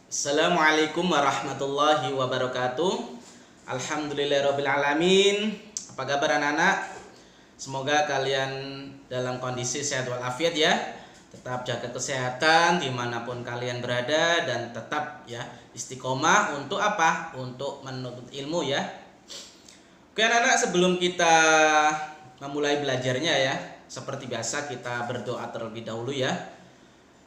Assalamualaikum warahmatullahi wabarakatuh. Alhamdulillahirabbil alamin. Apa kabar anak-anak? Semoga kalian dalam kondisi sehat walafiat ya. Tetap jaga kesehatan dimanapun kalian berada dan tetap ya istiqomah untuk apa? Untuk menuntut ilmu ya. Oke anak-anak, sebelum kita memulai belajarnya ya, seperti biasa kita berdoa terlebih dahulu ya,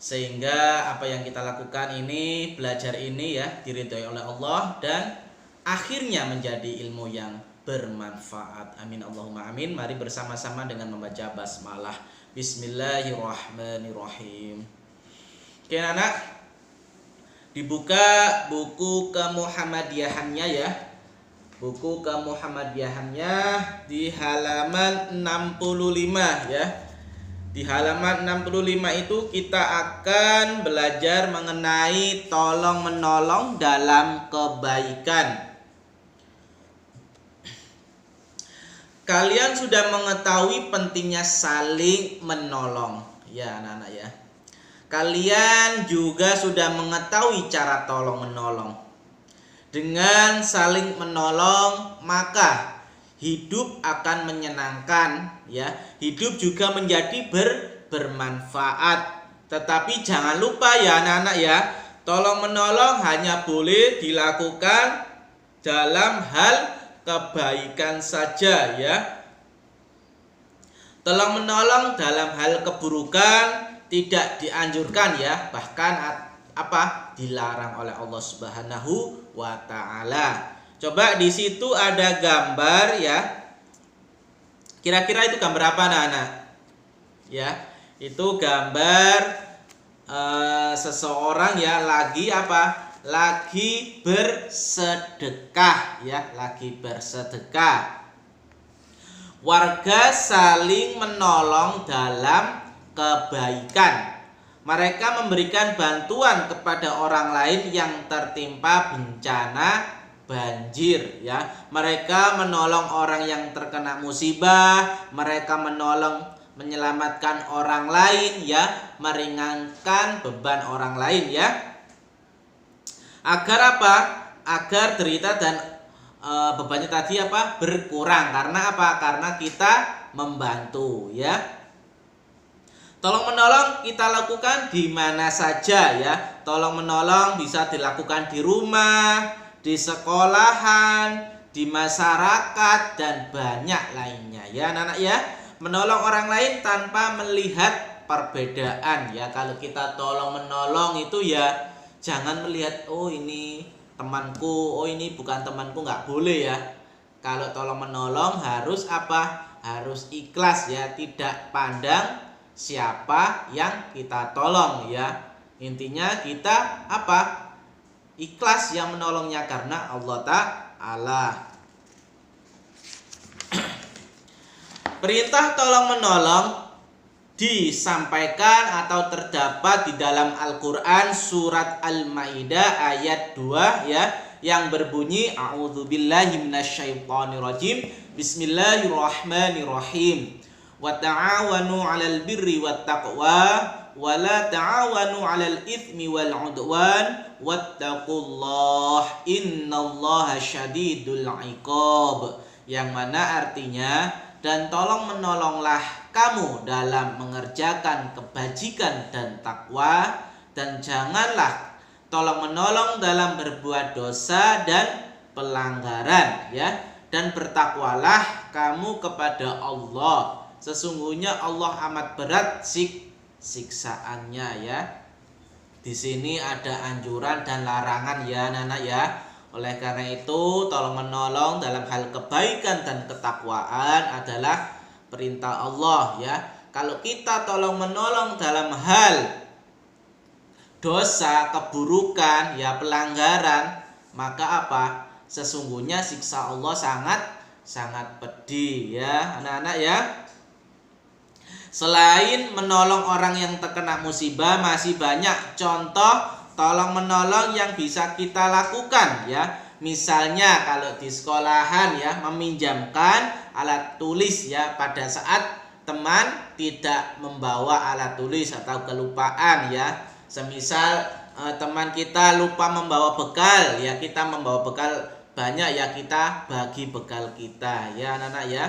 sehingga apa yang kita lakukan ini, belajar ini ya, diridhoi oleh Allah dan akhirnya menjadi ilmu yang bermanfaat. Amin Allahumma amin. Mari bersama-sama dengan membaca basmalah. Bismillahirrahmanirrahim. Oke anak, dibuka buku kemuhammadiyahannya ya. Buku kemuhammadiyahannya di halaman 65 ya. Di halaman 65 itu kita akan belajar mengenai tolong menolong dalam kebaikan. Kalian sudah mengetahui pentingnya saling menolong ya anak-anak ya. Kalian juga sudah mengetahui cara tolong menolong. Dengan saling menolong maka hidup akan menyenangkan ya, hidup juga menjadi bermanfaat. Tetapi jangan lupa ya anak-anak ya, tolong menolong hanya boleh dilakukan dalam hal kebaikan saja ya. Tolong menolong dalam hal keburukan tidak dianjurkan ya, bahkan dilarang oleh Allah Subhanahu wa taala. Coba di situ ada gambar ya. Kira-kira itu gambar apa anak-anak? Ya, itu gambar seseorang ya lagi Lagi bersedekah ya, lagi bersedekah. Warga saling menolong dalam kebaikan. Mereka memberikan bantuan kepada orang lain yang tertimpa bencana banjir ya. Mereka menolong orang yang terkena musibah, mereka menyelamatkan orang lain ya, meringankan beban orang lain ya. Agar agar derita dan bebannya tadi berkurang. Karena karena kita membantu ya. Tolong menolong kita lakukan di mana saja ya. Tolong menolong bisa dilakukan di rumah, di sekolahan, di masyarakat dan banyak lainnya ya anak-anak ya. Menolong orang lain tanpa melihat perbedaan ya. Kalau kita tolong menolong itu ya jangan melihat oh ini temanku, oh ini bukan temanku, nggak boleh ya. Kalau tolong menolong harus harus ikhlas ya, tidak pandang siapa yang kita tolong ya. Intinya kita ikhlas yang menolongnya karena Allah Ta'ala. Perintah tolong menolong disampaikan atau terdapat di dalam Al-Qur'an surat Al-Maidah ayat 2 ya, yang berbunyi a'udzubillahi minasyaitonirrajim. Bismillahirrahmanirrahim. Wa ta'awanu 'alal birri wat taqwa wa la ta'awanu 'alal itsmi wal 'udwan wattaqullaha innallaha syadidul 'iqab. Yang mana artinya, dan tolong menolonglah kamu dalam mengerjakan kebajikan dan takwa, dan janganlah tolong menolong dalam berbuat dosa dan pelanggaran ya, dan bertakwalah kamu kepada Allah. Sesungguhnya Allah amat berat siksaannya ya. Di sini ada anjuran dan larangan ya anak-anak ya. Oleh karena itu tolong menolong dalam hal kebaikan dan ketakwaan adalah perintah Allah ya. Kalau kita tolong menolong dalam hal dosa, keburukan ya, pelanggaran, maka sesungguhnya siksa Allah sangat pedih ya anak-anak ya. Selain menolong orang yang terkena musibah, masih banyak contoh tolong menolong yang bisa kita lakukan ya. Misalnya kalau di sekolahan ya, meminjamkan alat tulis ya pada saat teman tidak membawa alat tulis atau kelupaan ya. Semisal teman kita lupa membawa bekal, ya kita membawa bekal banyak, ya kita bagi bekal kita, ya anak-anak ya.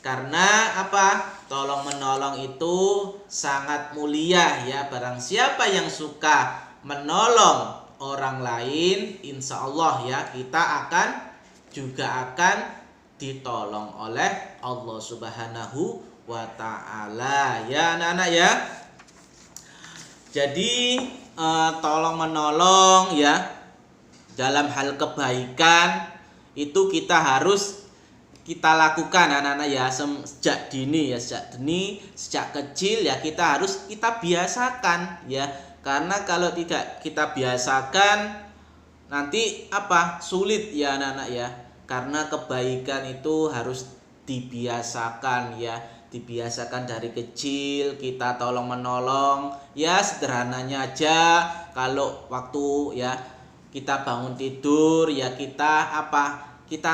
Karena apa? Tolong menolong itu sangat mulia, ya. Barang siapa yang suka menolong orang lain, insya Allah ya kita juga akan ditolong oleh Allah Subhanahu wa ta'ala, ya anak-anak ya. Jadi tolong menolong ya dalam hal kebaikan itu kita lakukan anak-anak ya, sejak dini ya, sejak kecil ya kita biasakan ya. Karena kalau tidak kita biasakan nanti sulit ya anak-anak ya. Karena kebaikan itu harus dibiasakan ya. Dibiasakan dari kecil, kita tolong menolong ya. Sederhananya aja, kalau waktu ya kita bangun tidur ya kita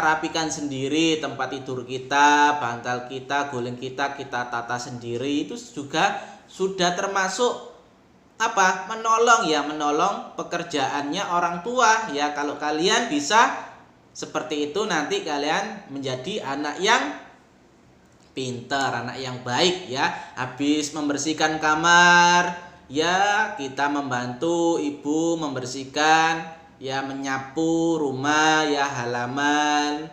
rapikan sendiri tempat tidur kita, bantal kita, guling kita tata sendiri. Itu juga sudah termasuk menolong pekerjaannya orang tua ya. Kalau kalian bisa seperti itu, nanti kalian menjadi anak yang pintar, anak yang baik ya. Habis membersihkan kamar ya kita membantu ibu membersihkan ya, menyapu rumah ya, halaman.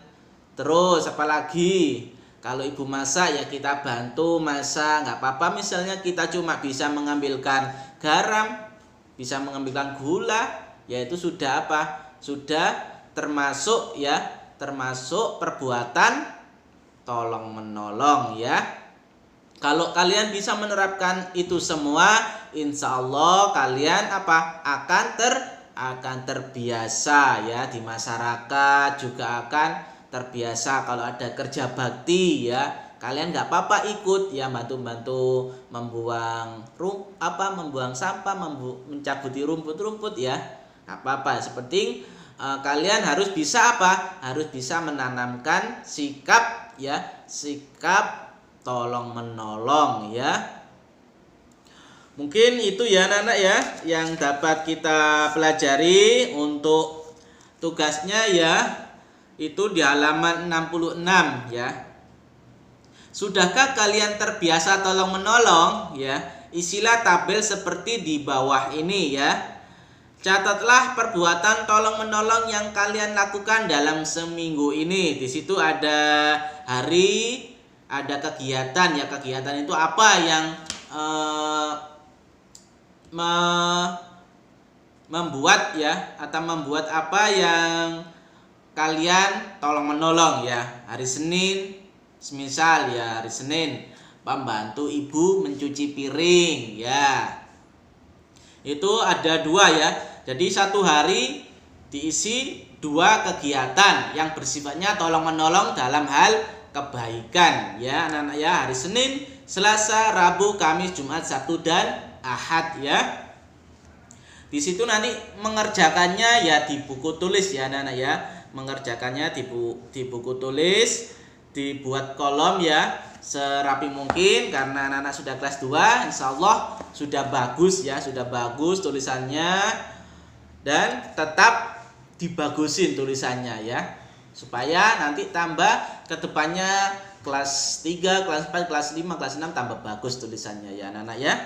Terus apalagi kalau ibu masak ya kita bantu masak, nggak apa-apa. Misalnya kita cuma bisa mengambilkan garam, bisa mengambilkan gula, ya itu sudah sudah termasuk perbuatan tolong menolong ya. Kalau kalian bisa menerapkan itu semua, insya Allah kalian akan terbiasa ya, di masyarakat juga akan terbiasa. Kalau ada kerja bakti ya, kalian nggak apa-apa ikut ya, bantu-bantu membuang sampah, mencabuti rumput-rumput ya, nggak apa-apa. Sepenting kalian harus bisa harus bisa menanamkan sikap tolong menolong ya. Mungkin itu ya anak-anak ya yang dapat kita pelajari. Untuk tugasnya ya itu di halaman 66 ya. Sudahkah kalian terbiasa tolong menolong ya? Isilah tabel seperti di bawah ini ya. Catatlah perbuatan tolong menolong yang kalian lakukan dalam seminggu ini. Di situ ada hari, ada kegiatan ya. Kegiatan itu apa yang membuat ya, atau membuat apa yang kalian tolong menolong ya. Hari Senin, semisal ya hari Senin membantu ibu mencuci piring ya. Itu ada 2 ya. Jadi satu hari diisi 2 kegiatan yang bersifatnya tolong menolong dalam hal kebaikan ya anak-anak ya. Hari Senin, Selasa, Rabu, Kamis, Jumat, Sabtu dan Ahad ya. Di situ nanti mengerjakannya ya di buku tulis ya anak-anak ya. Mengerjakannya di buku tulis, dibuat kolom ya serapi mungkin. Karena anak-anak sudah kelas 2, insya Allah sudah bagus ya, sudah bagus tulisannya. Dan tetap dibagusin tulisannya ya, supaya nanti tambah ke depannya kelas 3, kelas 4, kelas 5, kelas 6 tambah bagus tulisannya ya anak-anak ya.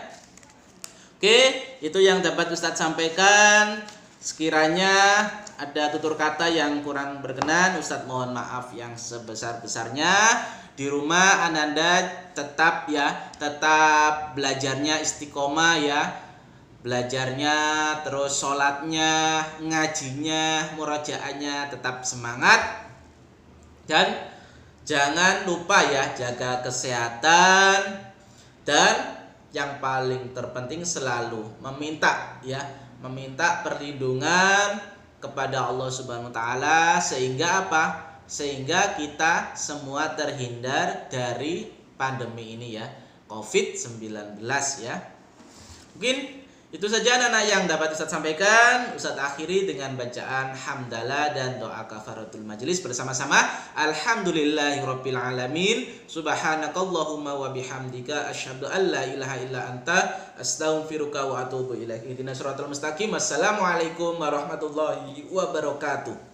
Oke, itu yang dapat Ustadz sampaikan. Sekiranya ada tutur kata yang kurang berkenan, Ustadz mohon maaf yang sebesar-besarnya. Di rumah Ananda tetap belajarnya istiqomah ya. Belajarnya, terus sholatnya, ngajinya, murojaahnya tetap semangat. Dan jangan lupa ya jaga kesehatan. Dan yang paling terpenting selalu meminta perlindungan kepada Allah Subhanahu wa taala, sehingga sehingga kita semua terhindar dari pandemi ini ya, COVID-19 ya. Mungkin Itu saja anak-anak yang dapat Ustaz sampaikan. Ustaz akhiri dengan bacaan hamdalah dan doa kafaratul majelis bersama-sama. Alhamdulillahirabbil alamin. Subhanakallahumma wa bihamdika asyhadu an la ilaha illa anta astaghfiruka wa atubu ilaik. Ihdinas siratal mustaqim. Assalamualaikum warahmatullahi wabarakatuh.